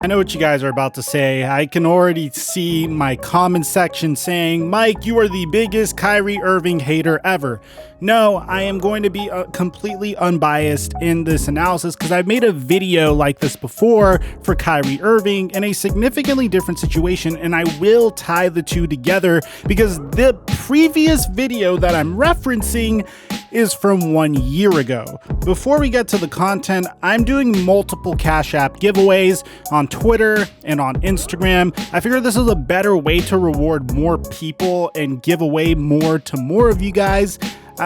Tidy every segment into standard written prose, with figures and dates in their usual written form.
I know what you guys are about to say. I can already see my comment section saying, Mike, you are the biggest Kyrie Irving hater ever. No, I am going to be completely unbiased in this analysis because I've made a video like this before for Kyrie Irving in a significantly different situation, and I will tie the two together because the previous video that I'm referencing is from 1 year ago. Before we get to the content, I'm doing multiple Cash App giveaways on Twitter and on Instagram. I figure this is a better way to reward more people and give away more to more of you guys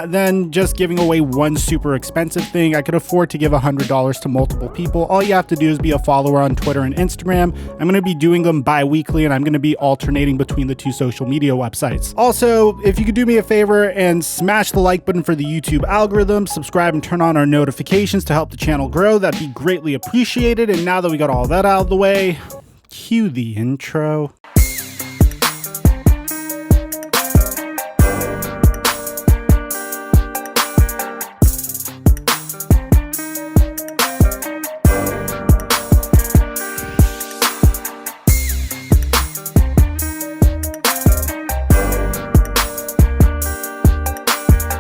than just giving away one super expensive thing. I could afford to give $100 to multiple people. All you have to do is be a follower on Twitter and Instagram. I'm going to be doing them bi-weekly, and I'm going to be alternating between the two social media websites. Also, if you could do me a favor and smash the like button for the YouTube algorithm, subscribe and turn on our notifications to help the channel grow, that'd be greatly appreciated. And now that we got all that out of the way, cue the intro.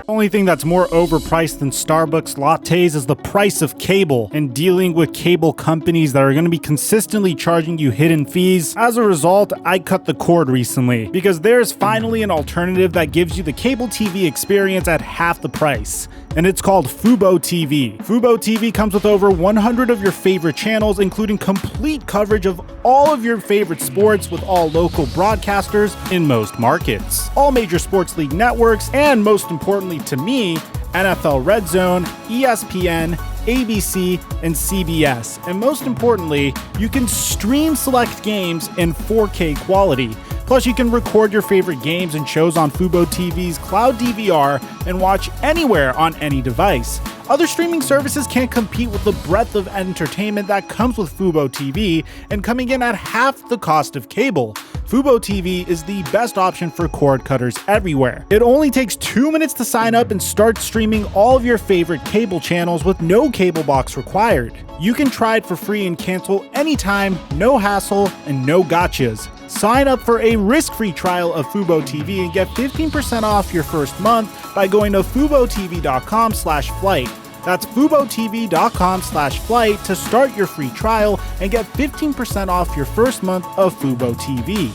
Only thing that's more overpriced than Starbucks lattes is the price of cable and dealing with cable companies that are going to be consistently charging you hidden fees. As a result, I cut the cord recently because there's finally an alternative that gives you the cable TV experience at half the price. And it's called Fubo TV. Fubo TV comes with over 100 of your favorite channels, including complete coverage of all of your favorite sports with all local broadcasters in most markets, all major sports league networks, and most importantly to me, NFL Red Zone, ESPN, ABC, and CBS. And most importantly, you can stream select games in 4K quality. Plus, you can record your favorite games and shows on Fubo TV's cloud DVR and watch anywhere on any device. Other streaming services can't compete with the breadth of entertainment that comes with Fubo TV, and coming in at half the cost of cable. Fubo TV is the best option for cord cutters everywhere. It only takes 2 minutes to sign up and start streaming all of your favorite cable channels with no cable box required. You can try it for free and cancel anytime, no hassle, and no gotchas. Sign up for a risk-free trial of Fubo TV and get 15% off your first month by going to FuboTV.com/flight. That's FuboTV.com/flight to start your free trial and get 15% off your first month of Fubo TV.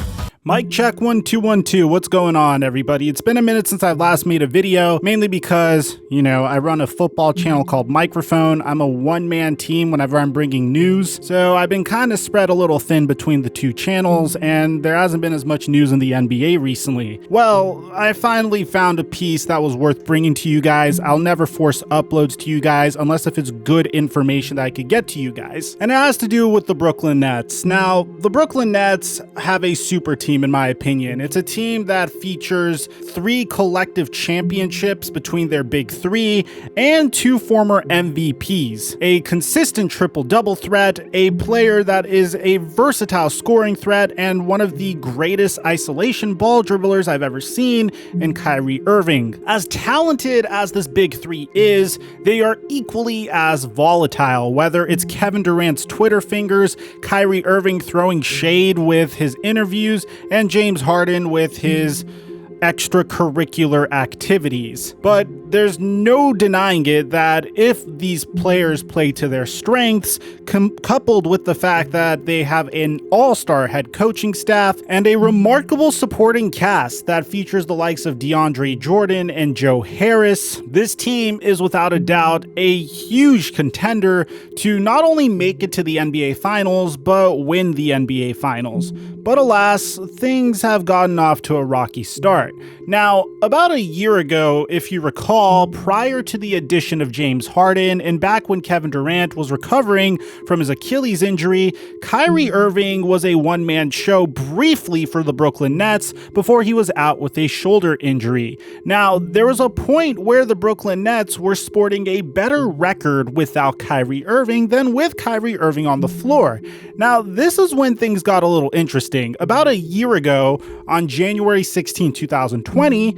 Mic check 1 2 1 2. What's going on, everybody? It's been a minute since I've last made a video, mainly because, I run a football channel called Microphone. I'm a one-man team whenever I'm bringing news, so I've been kind of spread a little thin between the two channels, and there hasn't been as much news in the NBA recently. Well, I finally found a piece that was worth bringing to you guys. I'll never force uploads to you guys unless if it's good information that I could get to you guys. And it has to do with the Brooklyn Nets. Now, the Brooklyn Nets have a super team, in my opinion. It's a team that features 3 collective championships between their big 3 and 2 former MVPs, a consistent triple-double threat, a player that is a versatile scoring threat, and one of the greatest isolation ball dribblers I've ever seen in Kyrie Irving. As talented as this big 3 is, they are equally as volatile, whether it's Kevin Durant's Twitter fingers, Kyrie Irving throwing shade with his interviews, and James Harden with his extracurricular activities. But there's no denying it that if these players play to their strengths, coupled with the fact that they have an all-star head coaching staff and a remarkable supporting cast that features the likes of DeAndre Jordan and Joe Harris, this team is without a doubt a huge contender to not only make it to the NBA Finals, but win the NBA Finals. But alas, things have gotten off to a rocky start. Now, about a year ago, if you recall, prior to the addition of James Harden and back when Kevin Durant was recovering from his Achilles injury, Kyrie Irving was a one-man show briefly for the Brooklyn Nets before he was out with a shoulder injury. Now, there was a point where the Brooklyn Nets were sporting a better record without Kyrie Irving than with Kyrie Irving on the floor. Now, this is when things got a little interesting. About a year ago, on January 16, 2020,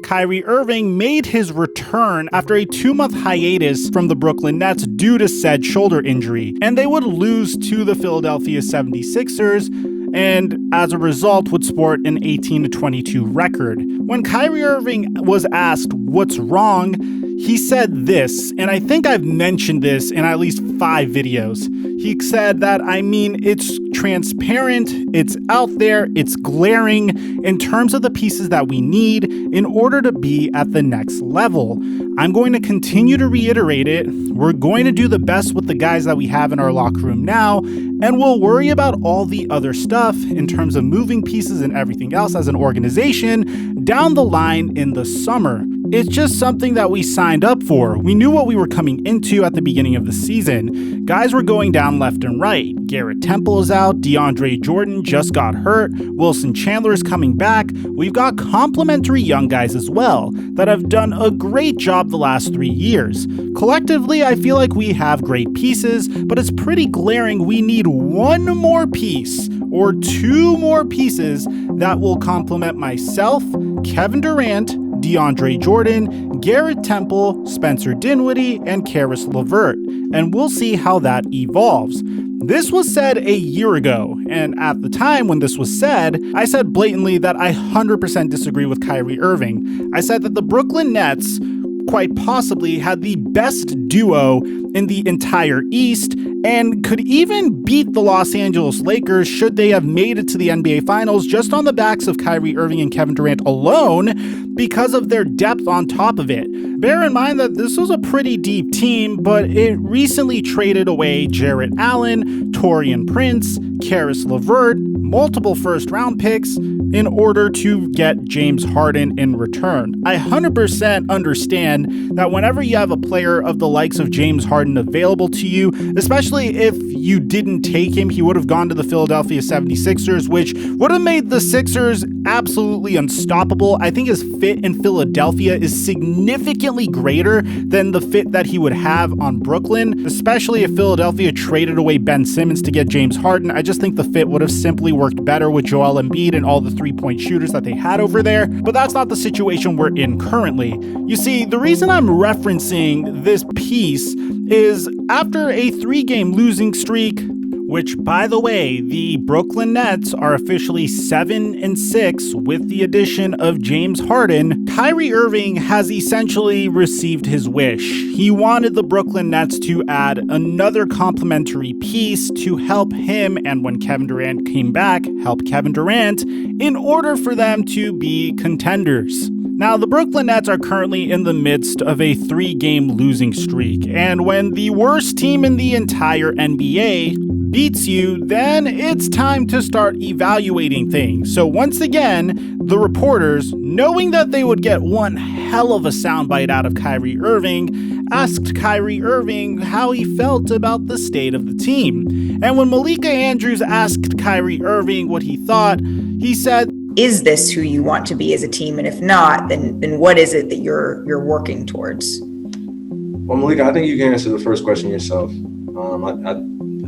Kyrie Irving made his return after a 2-month hiatus from the Brooklyn Nets due to said shoulder injury, and they would lose to the Philadelphia 76ers, and as a result would sport an 18-22 record. When Kyrie Irving was asked what's wrong, he said this, and I think I've mentioned this in at least 5 videos. He said that, it's transparent, it's out there, it's glaring in terms of the pieces that we need in order to be at the next level. I'm going to continue to reiterate it. We're going to do the best with the guys that we have in our locker room now, and we'll worry about all the other stuff in terms of moving pieces and everything else as an organization down the line in the summer. It's just something that we signed up for. We knew what we were coming into at the beginning of the season. Guys were going down left and right. Garrett Temple is out. DeAndre Jordan just got hurt. Wilson Chandler is coming back. We've got complimentary young guys as well that have done a great job the last 3 years. Collectively, I feel like we have great pieces, but it's pretty glaring we need one more piece or 2 more pieces that will complement myself, Kevin Durant, DeAndre Jordan, Garrett Temple, Spencer Dinwiddie, and Karis LeVert, and we'll see how that evolves. This was said a year ago, and at the time when this was said, I said blatantly that I 100% disagree with Kyrie Irving. I said that the Brooklyn Nets quite possibly had the best duo in the entire East and could even beat the Los Angeles Lakers should they have made it to the NBA Finals just on the backs of Kyrie Irving and Kevin Durant alone because of their depth on top of it. Bear in mind that this was a pretty deep team, but it recently traded away Jarrett Allen, Taurean Prince, Karis LeVert, multiple first-round picks in order to get James Harden in return. I 100% understand that whenever you have a player of the likes of James Harden available to you, especially if you didn't take him, he would have gone to the Philadelphia 76ers, which would have made the Sixers absolutely unstoppable. I think his fit in Philadelphia is significantly greater than the fit that he would have on Brooklyn, especially if Philadelphia traded away Ben Simmons to get James Harden. I just think the fit would have simply worked better with Joel Embiid and all the three-point shooters that they had over there, but that's not the situation we're in currently. You see, the reason I'm referencing this piece is after a 3-game losing streak, which, by the way, the Brooklyn Nets are officially 7-6 with the addition of James Harden, Kyrie Irving has essentially received his wish. He wanted the Brooklyn Nets to add another complementary piece to help him, and when Kevin Durant came back, help Kevin Durant in order for them to be contenders. Now, the Brooklyn Nets are currently in the midst of a 3-game losing streak, and when the worst team in the entire NBA beats you, then it's time to start evaluating things. So once again, the reporters, knowing that they would get one hell of a soundbite out of Kyrie Irving, asked Kyrie Irving how he felt about the state of the team. And when Malika Andrews asked Kyrie Irving what he thought, he said, "Is this who you want to be as a team? And if not, then what is it that you're working towards?" Well, Malika, I think you can answer the first question yourself.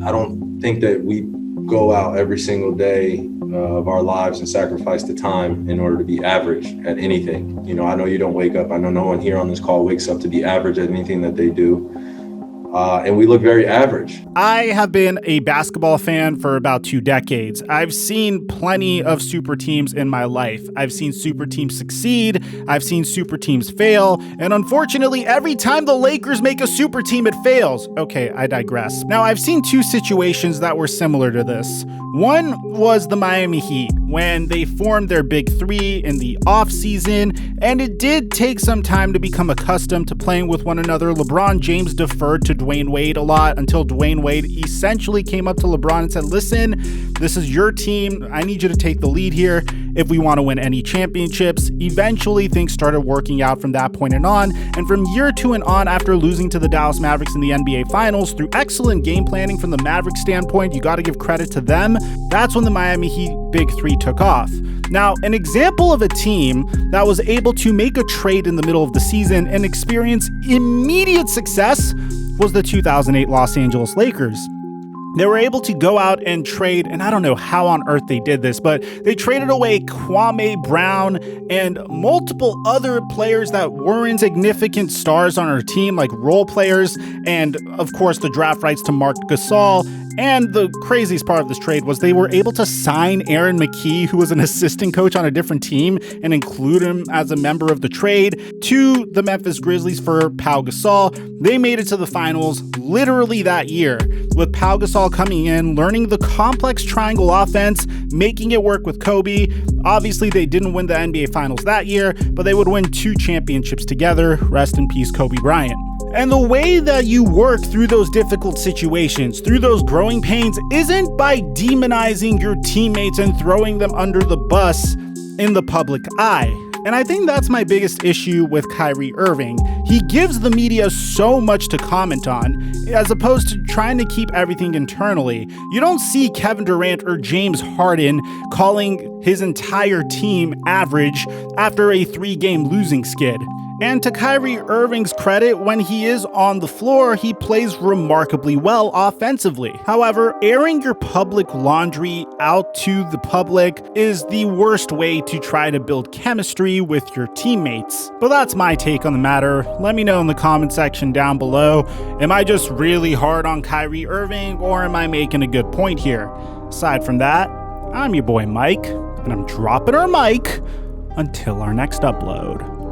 I don't think that we go out every single day of our lives and sacrifice the time in order to be average at anything. You know, I know you don't wake up. I know no one here on this call wakes up to be average at anything that they do. And we look very average. I have been a basketball fan for about 2 decades. I've seen plenty of super teams in my life. I've seen super teams succeed. I've seen super teams fail. And unfortunately, every time the Lakers make a super team, it fails. Okay, I digress. Now, I've seen 2 situations that were similar to this. One was the Miami Heat when they formed their big 3 in the offseason, and it did take some time to become accustomed to playing with one another. LeBron James deferred to Dwayne Wade a lot until Dwayne Wade essentially came up to LeBron and said, "Listen, this is your team. I need you to take the lead here if we want to win any championships." Eventually, things started working out from that point and on. And from year 2 and on, after losing to the Dallas Mavericks in the NBA Finals through excellent game planning from the Mavericks standpoint, you got to give credit to them. That's when the Miami Heat Big 3 took off. Now, an example of a team that was able to make a trade in the middle of the season and experience immediate success was the 2008 Los Angeles Lakers. They were able to go out and trade, and I don't know how on earth they did this, but they traded away Kwame Brown and multiple other players that weren't significant stars on our team, like role players, and of course the draft rights to Marc Gasol. And the craziest part of this trade was they were able to sign Aaron McKie, who was an assistant coach on a different team, and include him as a member of the trade to the Memphis Grizzlies for Pau Gasol. They made it to the finals literally that year, with Pau Gasol coming in, learning the complex triangle offense, making it work with Kobe. Obviously, they didn't win the NBA Finals that year, but they would win 2 championships together. Rest in peace, Kobe Bryant. And the way that you work through those difficult situations, through those growing pains, isn't by demonizing your teammates and throwing them under the bus in the public eye. And I think that's my biggest issue with Kyrie Irving. He gives the media so much to comment on, as opposed to trying to keep everything internally. You don't see Kevin Durant or James Harden calling his entire team average after a 3-game losing skid. And to Kyrie Irving's credit, when he is on the floor, he plays remarkably well offensively. However, airing your public laundry out to the public is the worst way to try to build chemistry with your teammates. But that's my take on the matter. Let me know in the comment section down below. Am I just really hard on Kyrie Irving, or am I making a good point here? Aside from that, I'm your boy Mike, and I'm dropping our mic until our next upload.